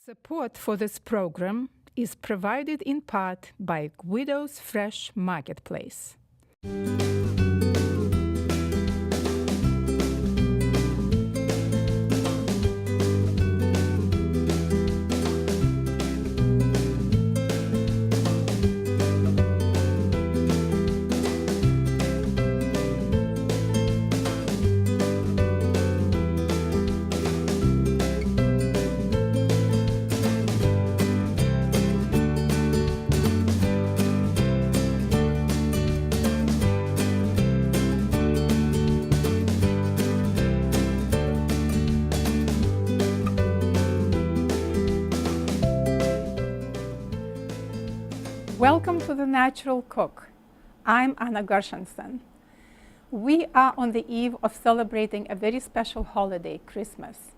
Support for this program is provided in part by Guido's Fresh Marketplace. Welcome to The Natural Cook. I'm Anna Gershenson. We are on the eve of celebrating a very special holiday, Christmas.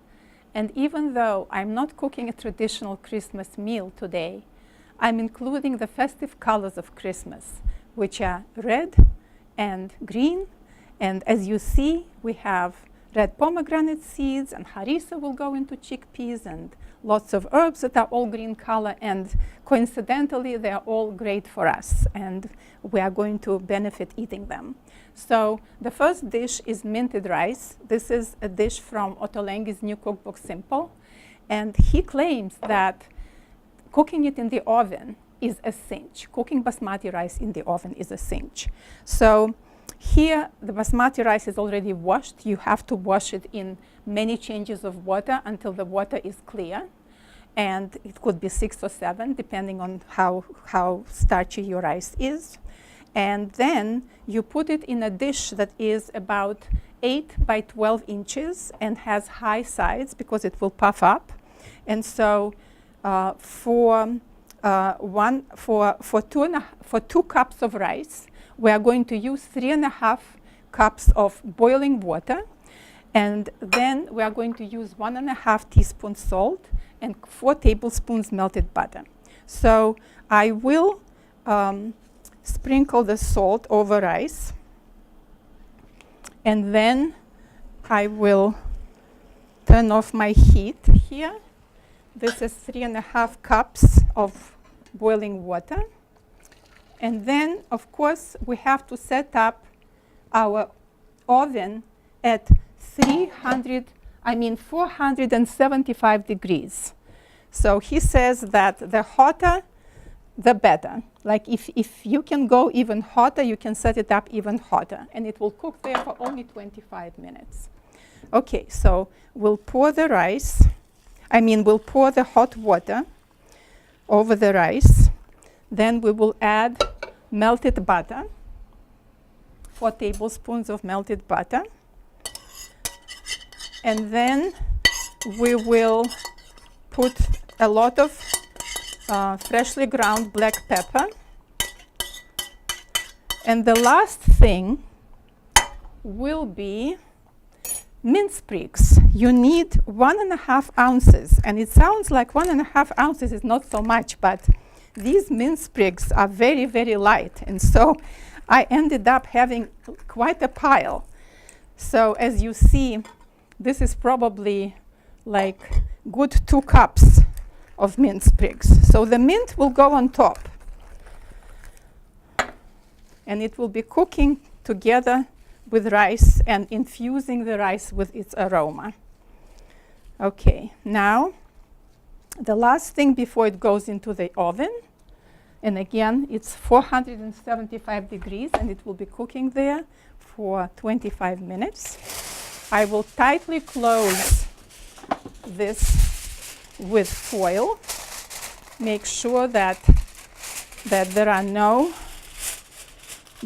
And even though I'm not cooking a traditional Christmas meal today, I'm including the festive colors of Christmas, which are red and green. And as you see, we have red pomegranate seeds, and harissa will go into chickpeas, and lots of herbs that are all green color, and coincidentally they are all great for us, and we are going to benefit eating them. So the first dish is minted rice. This is a dish from Ottolenghi's new cookbook, Simple, and he claims that cooking it in the oven is a cinch. Cooking basmati rice in the oven is a cinch. So here, the basmati rice is already washed. You have to wash it in many changes of water until the water is clear. And it could be 6 or 7, depending on how starchy your rice is. And then you put it in a dish that is about 8 by 12 inches and has high sides because it will puff up. And so for 2 cups of rice, we are going to use 3.5 cups of boiling water, and then we are going to use 1.5 teaspoons salt and 4 tablespoons melted butter. So I will sprinkle the salt over rice, and then I will turn off my heat here. This is 3.5 cups of boiling water. And then, of course, we have to set up our oven at 475 degrees. So he says that the hotter, the better. Like if you can go even hotter, you can set it up even hotter. And it will cook there for only 25 minutes. Okay, so we'll pour the we'll pour the hot water over the rice. Then we will add melted butter, 4 tablespoons of melted butter. And then we will put a lot of freshly ground black pepper. And the last thing will be mint sprigs. You need 1.5 ounces. And it sounds like 1.5 ounces is not so much, but these mint sprigs are very, very light, and so I ended up having quite a pile. So as you see, this is probably like good 2 cups of mint sprigs. So the mint will go on top, and it will be cooking together with rice and infusing the rice with its aroma. Okay, now the last thing before it goes into the oven, and again, it's 475 degrees, and it will be cooking there for 25 minutes. I will tightly close this with foil. Make sure that there are no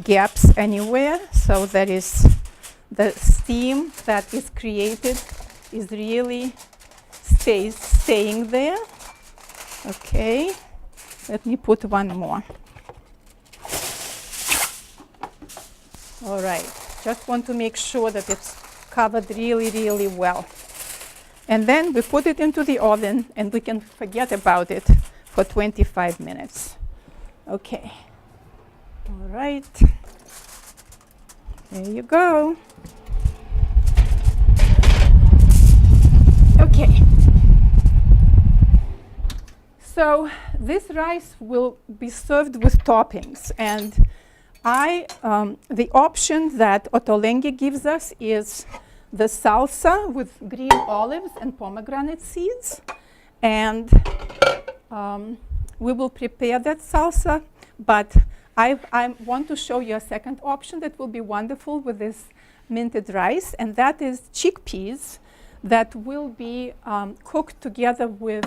gaps anywhere, so that is the steam that is created is really staying there. Okay. Let me put one more. All right, just want to make sure that it's covered really, really well. And then we put it into the oven, and we can forget about it for 25 minutes. Okay. All right. There you go. Okay. So this rice will be served with toppings, and the option that Ottolenghi gives us is the salsa with green olives and pomegranate seeds, and we will prepare that salsa, but I want to show you a second option that will be wonderful with this minted rice, and that is chickpeas that will be cooked together with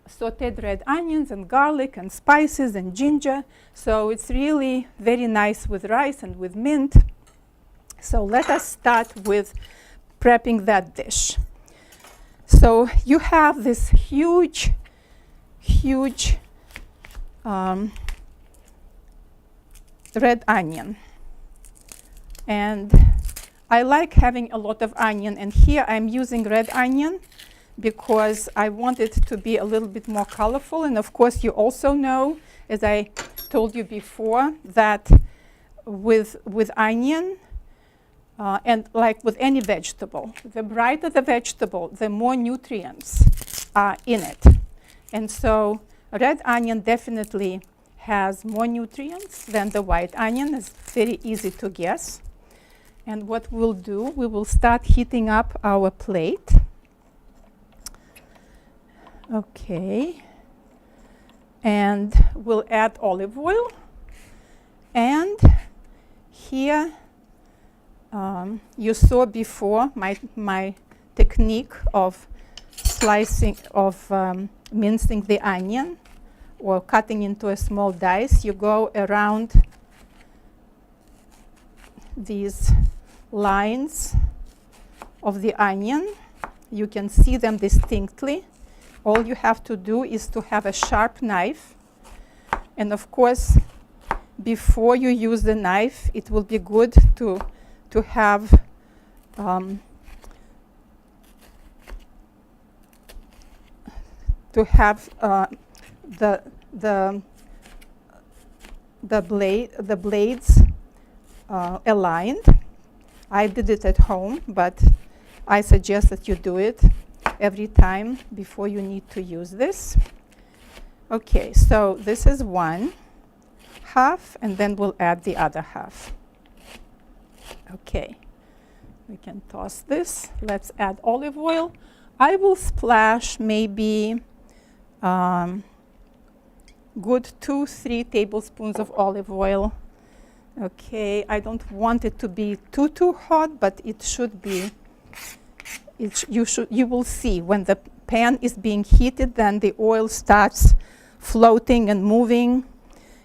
sauteed red onions and garlic and spices and ginger. So it's really very nice with rice and with mint. So let us start with prepping that dish. So you have this huge red onion, and I like having a lot of onion, and here I'm using red onion because I want it to be a little bit more colorful. And of course you also know, as I told you before, that with onion and like with any vegetable, the brighter the vegetable, the more nutrients are in it. And so red onion definitely has more nutrients than the white onion. It's very easy to guess. And what we'll do, we will start heating up our plate. Okay. And we'll add olive oil. And here, you saw before my technique of slicing, of mincing the onion or cutting into a small dice. You go around these lines of the onion. You can see them distinctly. All you have to do is to have a sharp knife. And of course, before you use the knife, it will be good to have the blades aligned. I did it at home, but I suggest that you do it every time before you need to use this. Okay, so this is one half, and then we'll add the other half. Okay, we can toss this. Let's add olive oil. I will splash maybe good 2-3 tablespoons of olive oil. Okay, I don't want it to be too hot, but it should be. You will see when the pan is being heated, then the oil starts floating and moving,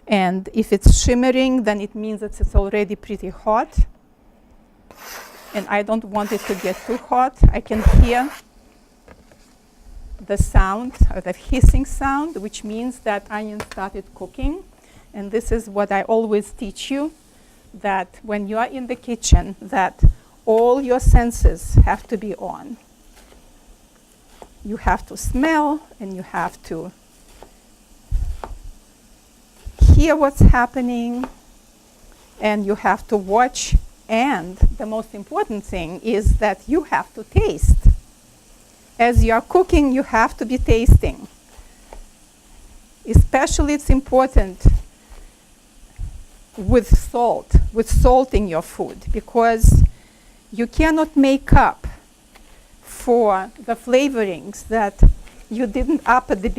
and if it's shimmering, then it means that it's already pretty hot. And I don't want it to get too hot. I can hear the sound, or the hissing sound, which means that onion started cooking. And this is what I always teach you, that when you are in the kitchen, that all your senses have to be on. You have to smell, and you have to hear what's happening, and you have to watch. And the most important thing is that you have to taste. As you are cooking, you have to be tasting. Especially it's important with salting your food, because you cannot make up for the flavorings that you didn't add at the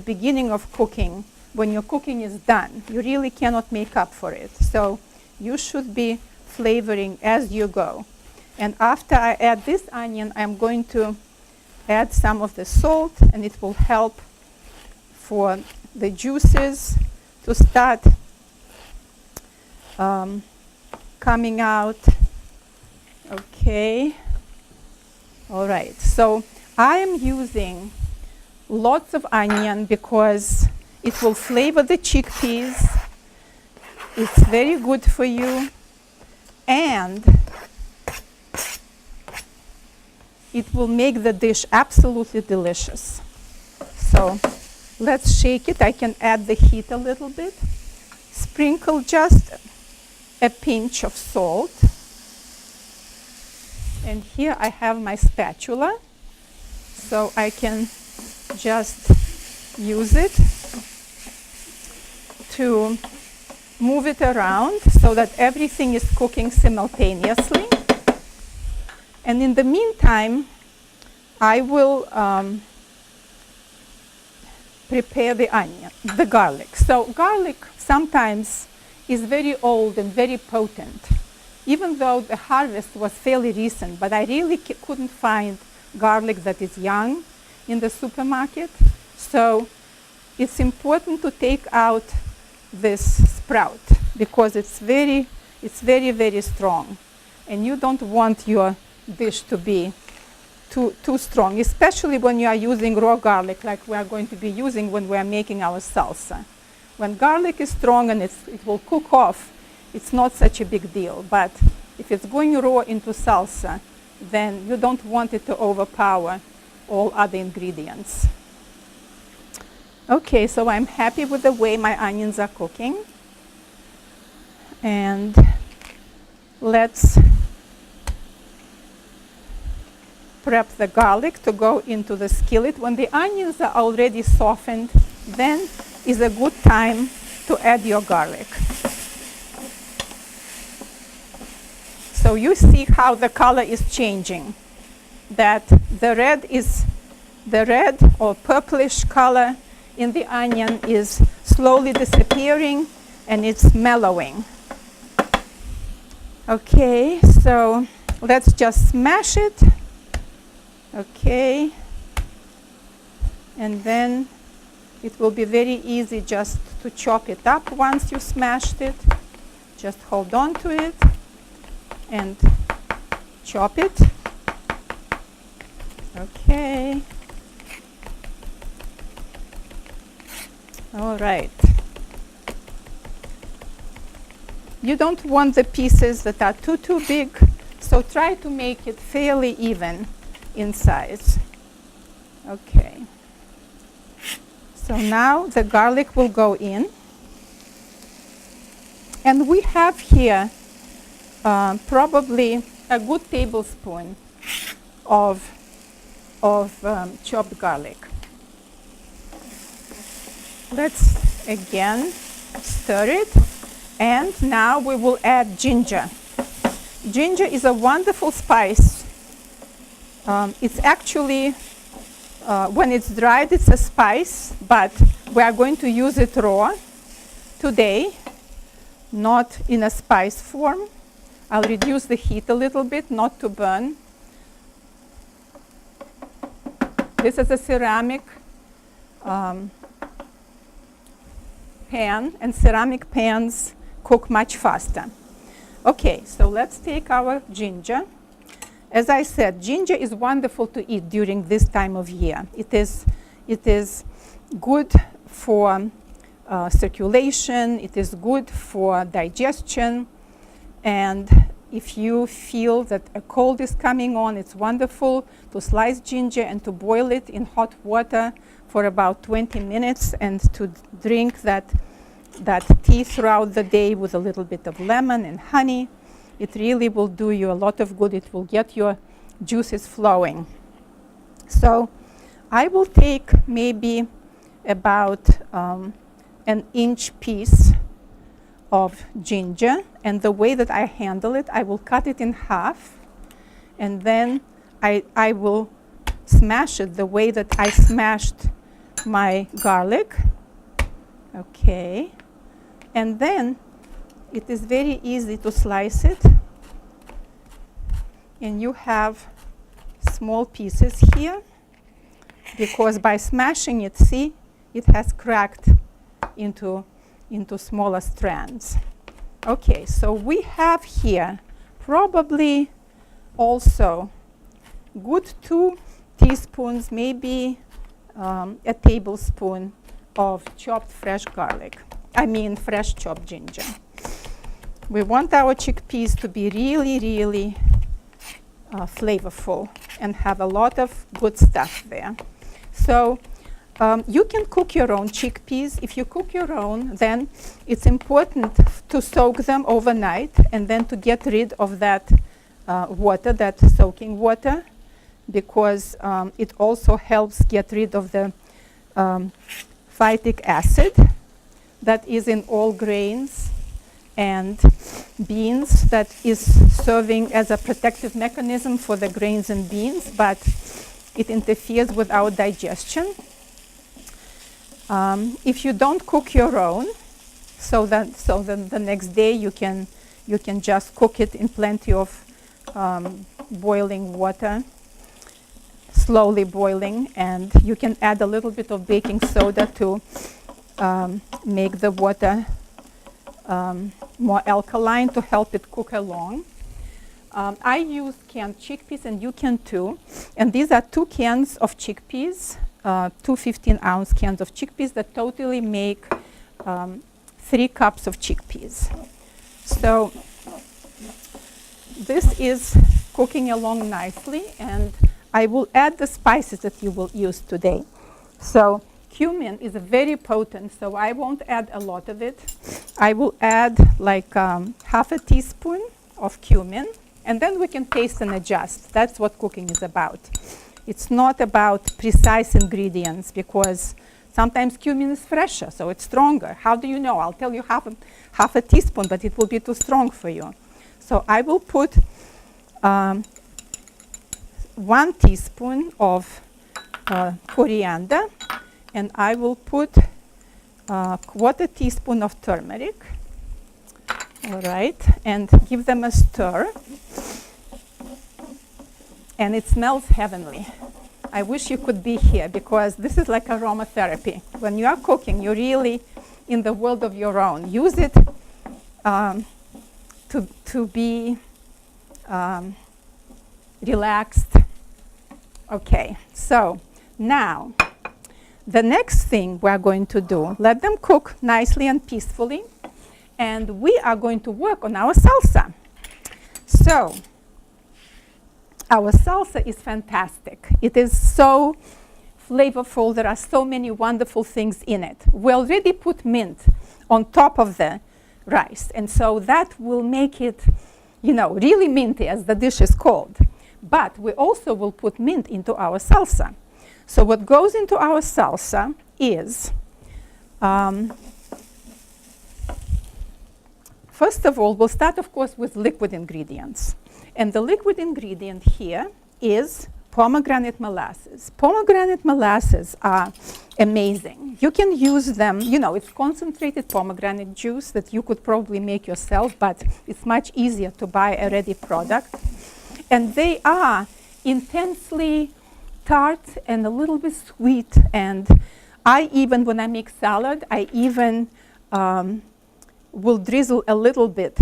beginning of cooking. When your cooking is done, you really cannot make up for it. So you should be flavoring as you go. And after I add this onion, I'm going to add some of the salt, and it will help for the juices to start coming out. Okay. All right. So I am using lots of onion because it will flavor the chickpeas. It's very good for you, and it will make the dish absolutely delicious. So let's shake it. I can add the heat a little bit. Sprinkle just a pinch of salt. And here I have my spatula, so I can just use it to move it around so that everything is cooking simultaneously. And in the meantime, I will prepare the garlic. So garlic sometimes is very old and very potent, even though the harvest was fairly recent, but I really couldn't find garlic that is young in the supermarket. So it's important to take out this sprout because it's very, very strong. And you don't want your dish to be too strong, especially when you are using raw garlic like we are going to be using when we are making our salsa. When garlic is strong and it will cook off, it's not such a big deal. But if it's going raw into salsa, then you don't want it to overpower all other ingredients. Okay, so I'm happy with the way my onions are cooking. And let's prep the garlic to go into the skillet. When the onions are already softened, then is a good time to add your garlic. So you see how the color is changing, that the red or purplish color in the onion is slowly disappearing and it's mellowing. Okay, so let's just smash it. Okay, and then it will be very easy just to chop it up once you smashed it. Just hold on to it and chop it. Okay. All right. You don't want the pieces that are too big, so try to make it fairly even in size. Okay. So now the garlic will go in. And we have here probably a good tablespoon of chopped garlic. Let's again stir it. And now we will add ginger. Ginger is a wonderful spice. It's actually, when it's dried, it's a spice, but we are going to use it raw today, not in a spice form. I'll reduce the heat a little bit, not to burn. This is a ceramic pan, and ceramic pans cook much faster. Okay, so let's take our ginger. As I said, ginger is wonderful to eat during this time of year. It is good for circulation. It is good for digestion. And if you feel that a cold is coming on, it's wonderful to slice ginger and to boil it in hot water for about 20 minutes and to drink that tea throughout the day with a little bit of lemon and honey. It really will do you a lot of good. It will get your juices flowing. So I will take maybe about an inch piece of ginger, and the way that I handle it, I will cut it in half, and then I will smash it the way that I smashed my garlic. Okay, and then it is very easy to slice it, and you have small pieces here because by smashing it, see, it has cracked into smaller strands. Okay, so we have here probably also good 2 teaspoons, maybe a tablespoon of chopped fresh garlic. I mean fresh chopped ginger. We want our chickpeas to be really flavorful and have a lot of good stuff there. So you can cook your own chickpeas. If you cook your own, then it's important to soak them overnight and then to get rid of that water, that soaking water. because it also helps get rid of the phytic acid that is in all grains and beans, that is serving as a protective mechanism for the grains and beans, but it interferes with our digestion. If you don't cook your own, so then the next day you can just cook it in plenty of boiling water, slowly boiling, and you can add a little bit of baking soda to make the water more alkaline to help it cook along. I use canned chickpeas, and you can too. And these are 2 cans of chickpeas, 2 15-ounce cans of chickpeas that totally make 3 cups of chickpeas. So this is cooking along nicely, and I will add the spices that you will use today. So cumin is very potent, so I won't add a lot of it. I will add like half a teaspoon of cumin, and then we can taste and adjust. That's what cooking is about. It's not about precise ingredients, because sometimes cumin is fresher, so it's stronger. How do you know? I'll tell you half a teaspoon, but it will be too strong for you. So I will put 1 teaspoon of coriander, and I will put 1/4 teaspoon of turmeric. All right, and give them a stir. And it smells heavenly. I wish you could be here, because this is like aromatherapy. When you are cooking, you're really in the world of your own. Use it to be relaxed. Okay, so now the next thing we're going to do, let them cook nicely and peacefully, and we are going to work on our salsa. So our salsa is fantastic. It is so flavorful. There are so many wonderful things in it. We already put mint on top of the rice, and so that will make it, you know, really minty, as the dish is called. But we also will put mint into our salsa. So what goes into our salsa is, first of all, we'll start, of course, with liquid ingredients. And the liquid ingredient here is pomegranate molasses. Pomegranate molasses are amazing. You can use them, you know, it's concentrated pomegranate juice that you could probably make yourself, but it's much easier to buy a ready product. And they are intensely tart and a little bit sweet. And I even, when I make salad, I even will drizzle a little bit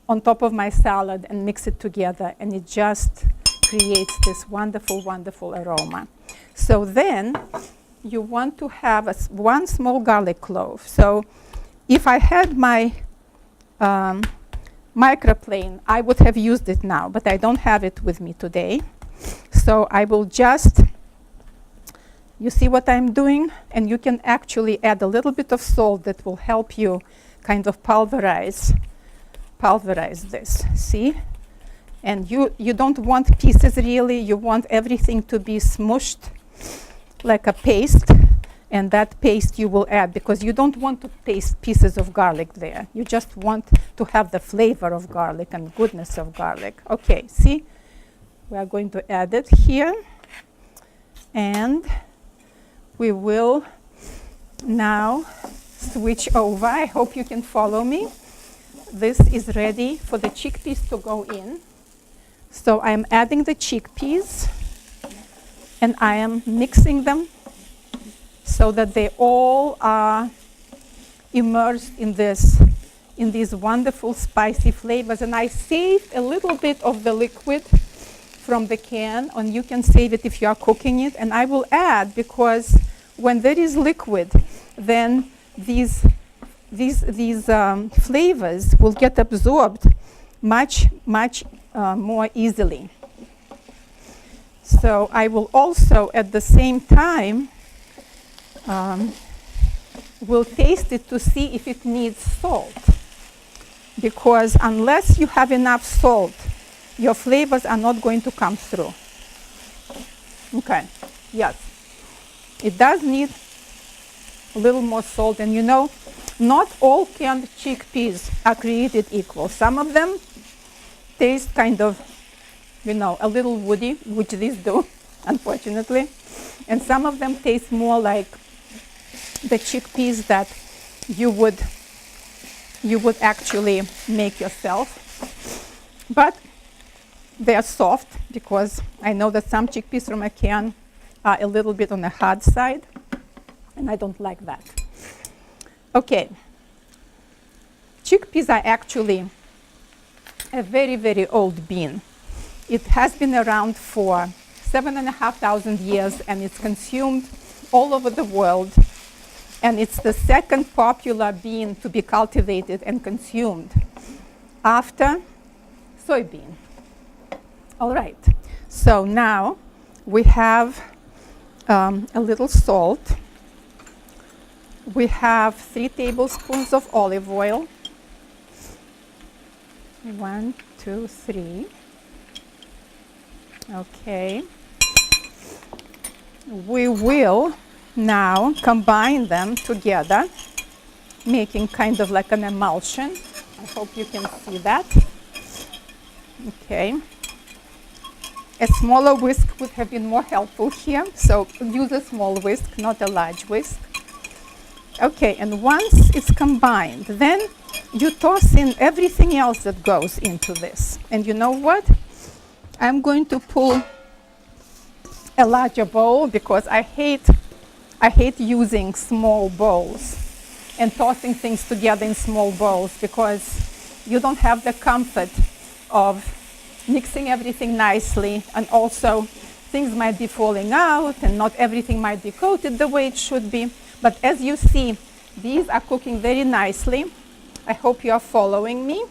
on top of my salad and mix it together, and it just creates this wonderful, wonderful aroma. So then you want to have 1 small garlic clove. So if I had my microplane, I would have used it now, but I don't have it with me today. So I will just, you see what I'm doing? And you can actually add a little bit of salt that will help you kind of pulverize this, see? And you don't want pieces really, you want everything to be smushed like a paste, and that paste you will add, because you don't want to taste pieces of garlic there. You just want to have the flavor of garlic and goodness of garlic. Okay, see? We are going to add it here, and we will now switch over. I hope you can follow me. This is ready for the chickpeas to go in. So I'm adding the chickpeas, and I am mixing them so that they all are immersed in these wonderful spicy flavors. And I saved a little bit of the liquid from the can, and you can save it if you are cooking it. And I will add, because when there is liquid, then these flavors will get absorbed much more easily. So I will also, at the same time, will taste it to see if it needs salt, because unless you have enough salt, your flavors are not going to come through. Okay, yes. It does need a little more salt, and you know, not all canned chickpeas are created equal. Some of them taste kind of, you know, a little woody, which these do, unfortunately. And some of them taste more like the chickpeas that you would actually make yourself. But they are soft, because I know that some chickpeas from a can are a little bit on the hard side, and I don't like that. Okay. Chickpeas are actually a very, very old bean. It has been around for 7,500 years, and it's consumed all over the world. And it's the second popular bean to be cultivated and consumed after soybean. All right, so now we have a little salt. We have 3 tablespoons of olive oil. 1, 2, 3. Okay. We will now combine them together, making kind of like an emulsion. I hope you can see that. Okay. A smaller whisk would have been more helpful here, so use a small whisk, not a large whisk. Okay, and once it's combined, then you toss in everything else that goes into this. And you know what? I'm going to pull a larger bowl, because I hate using small bowls and tossing things together in small bowls, because you don't have the comfort of mixing everything nicely, and also things might be falling out and not everything might be coated the way it should be. But as you see, these are cooking very nicely. I hope you are following me.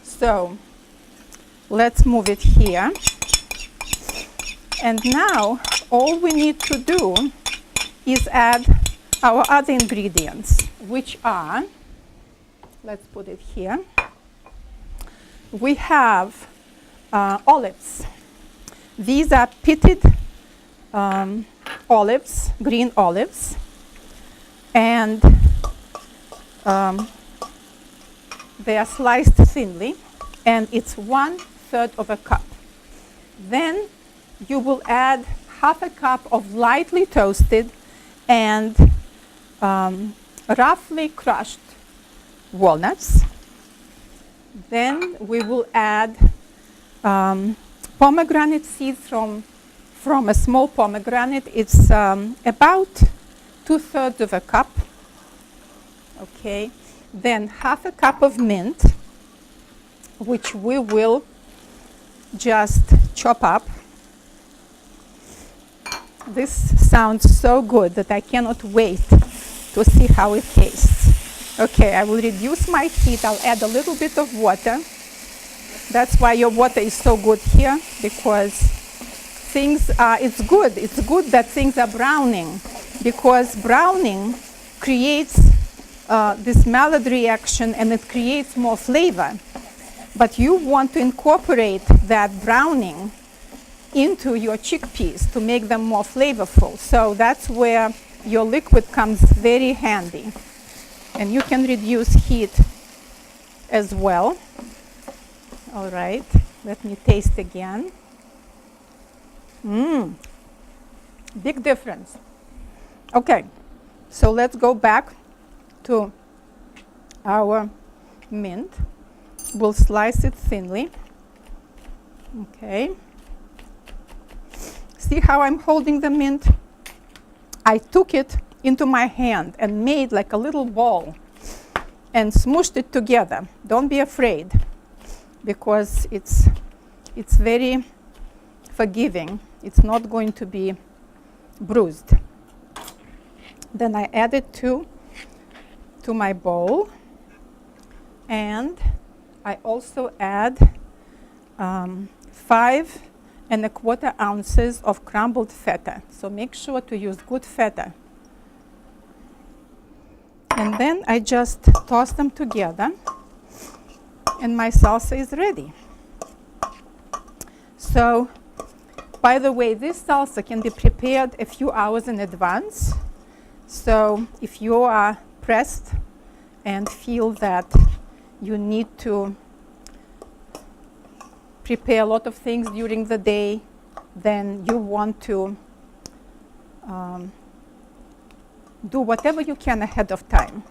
So let's move it here. And now all we need to do is add our other ingredients, which are, let's put it here. We have olives. These are pitted olives, green olives, and they are sliced thinly, and it's 1/3 of a cup. Then you will add 1/2 cup of lightly toasted and roughly crushed walnuts. Then we will add pomegranate seeds from a small pomegranate. It's about 2/3 of a cup. Okay. Then 1/2 cup of mint, which we will just chop up. This sounds so good that I cannot wait to see how it tastes. Okay, I will reduce my heat. I'll add a little bit of water. That's why your water is so good here, because it's good. It's good that things are browning, because browning creates this Maillard reaction, and it creates more flavor. But you want to incorporate that browning into your chickpeas to make them more flavorful. So that's where your liquid comes very handy. And you can reduce heat as well. All right, let me taste again. Big difference. Okay, so let's go back to our mint. We'll slice it thinly. Okay. See how I'm holding the mint? I took it into my hand and made like a little ball and smooshed it together. Don't be afraid, because it's very forgiving. It's not going to be bruised. Then I add it to my bowl, and I also add 5¼ ounces of crumbled feta. So make sure to use good feta. And then I just toss them together, and my salsa is ready. So By the way, this salsa can be prepared a few hours in advance. So if you are pressed and feel that you need to prepare a lot of things during the day, then you want to do whatever you can ahead of time.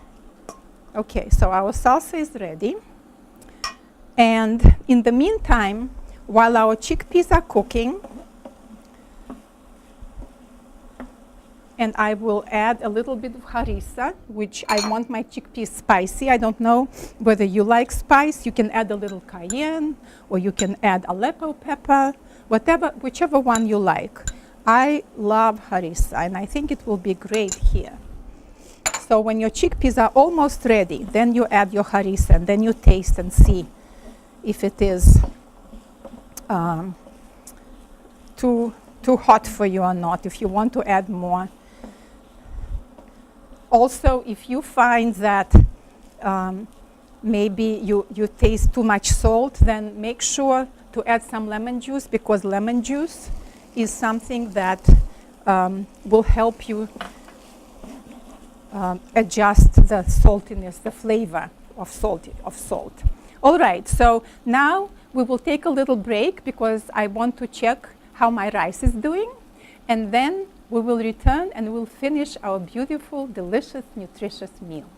Okay, so our salsa is ready. And in the meantime, while our chickpeas are cooking, and I will add a little bit of harissa, which I want my chickpeas spicy. I don't know whether you like spice. You can add a little cayenne, or you can add Aleppo pepper, whichever one you like. I love harissa, and I think it will be great here. So when your chickpeas are almost ready, then you add your harissa, and then you taste and see if it is too hot for you or not, if you want to add more. Also, if you find that maybe you taste too much salt, then make sure to add some lemon juice, because lemon juice is something that will help you adjust the saltiness, the flavor of salt. All right, so now we will take a little break because I want to check how my rice is doing, and then we will return and we'll finish our beautiful, delicious, nutritious meal.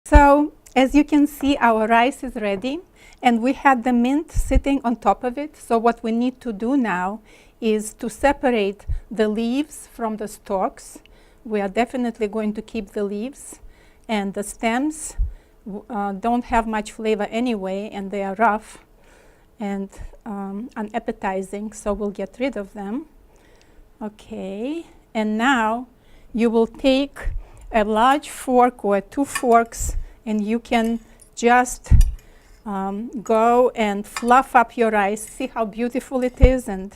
So as you can see, our rice is ready, and we had the mint sitting on top of it. So what we need to do now is to separate the leaves from the stalks. We are definitely going to keep the leaves, and the stems don't have much flavor anyway, and they are rough and unappetizing, so we'll get rid of them. Okay, and now you will take a large fork or 2 forks, and you can just go and fluff up your rice. See how beautiful it is. And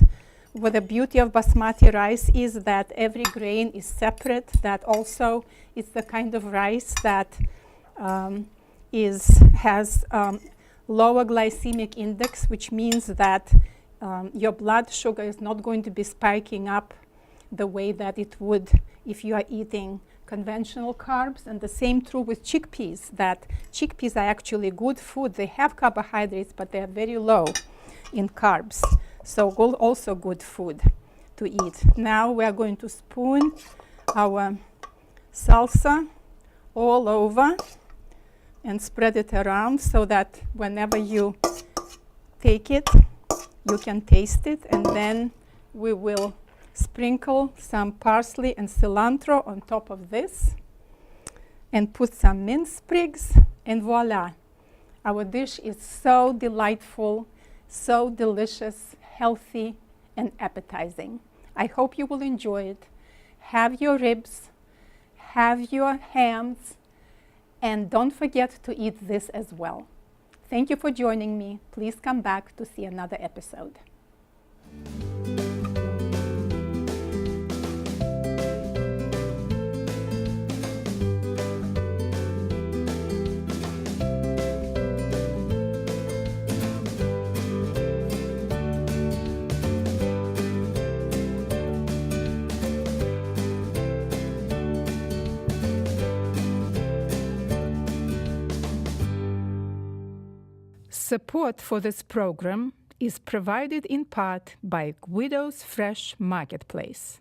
what the beauty of basmati rice is that every grain is separate. That also is the kind of rice that has lower glycemic index, which means that your blood sugar is not going to be spiking up the way that it would if you are eating conventional carbs. And the same true with chickpeas, that chickpeas are actually good food. They have carbohydrates, but they are very low in carbs. So also good food to eat. Now we are going to spoon our salsa all over and spread it around so that whenever you take it, you can taste it. And then we will sprinkle some parsley and cilantro on top of this and put some mint sprigs, and voila. Our dish is so delightful, so delicious, healthy, and appetizing. I hope you will enjoy it. Have your ribs, have your hams, and don't forget to eat this as well. Thank you for joining me. Please come back to see another episode. Support for this program is provided in part by Guido's Fresh Marketplace.